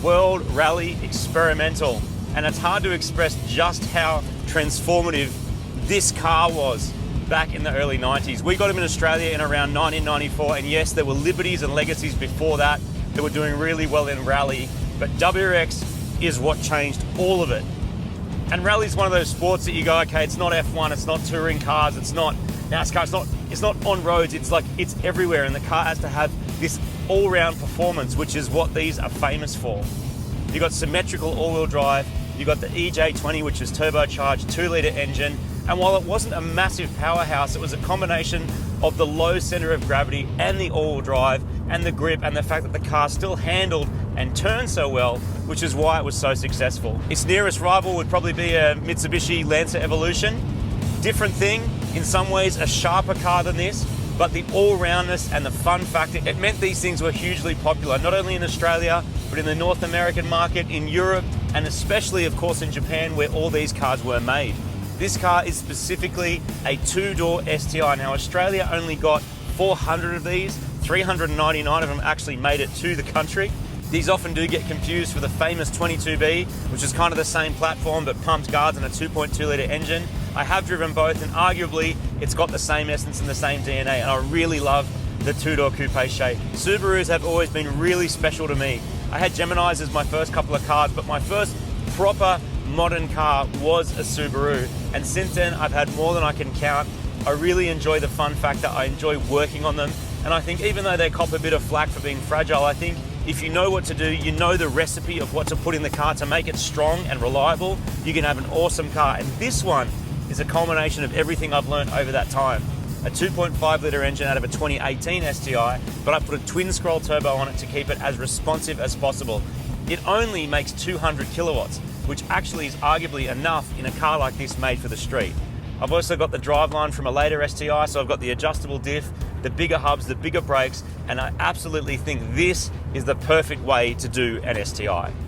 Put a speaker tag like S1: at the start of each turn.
S1: World Rally Experimental. And it's hard to express just how transformative this car was back in the early 90s. We got him in Australia in around 1994, and yes, there were Liberties and Legacies before that were doing really well in rally, but WRX is what changed all of it. And rally is one of those sports that you go, okay, it's not F1, it's not touring cars, it's not NASCAR, it's not on roads, it's everywhere, and the car has to have this all-round performance, which is what these are famous for. You got symmetrical all-wheel drive, you got the EJ20, which is turbocharged 2-litre engine, and while it wasn't a massive powerhouse, it was a combination of the low center of gravity and the all-wheel drive and the grip and the fact that the car still handled and turned so well, which is why it was so successful. Its nearest rival would probably be a Mitsubishi Lancer Evolution. Different thing, in some ways a sharper car than this, but the all-roundness and the fun factor, it meant these things were hugely popular, not only in Australia, but in the North American market, in Europe, and especially, of course, in Japan, where all these cars were made. This car is specifically a two-door STI. Now, Australia only got 400 of these, 399 of them actually made it to the country. These often do get confused for the famous 22B, which is kind of the same platform but pumped guards and a 2.2-litre engine. I have driven both, and arguably it's got the same essence and the same DNA, and I really love the two-door coupe shape. Subarus have always been really special to me. I had Geminis as my first couple of cars, but my first proper modern car was a Subaru, and since then I've had more than I can count. I really enjoy the fun factor, I enjoy working on them, and I think even though they cop a bit of flack for being fragile, I think if you know what to do, you know the recipe of what to put in the car to make it strong and reliable, you can have an awesome car. And this one is a culmination of everything I've learned over that time. A 2.5-litre engine out of a 2018 STI, but I put a twin scroll turbo on it to keep it as responsive as possible. It only makes 200 kilowatts, which actually is arguably enough in a car like this made for the street. I've also got the driveline from a later STI, so I've got the adjustable diff, the bigger hubs, the bigger brakes, and I absolutely think this is the perfect way to do an STI.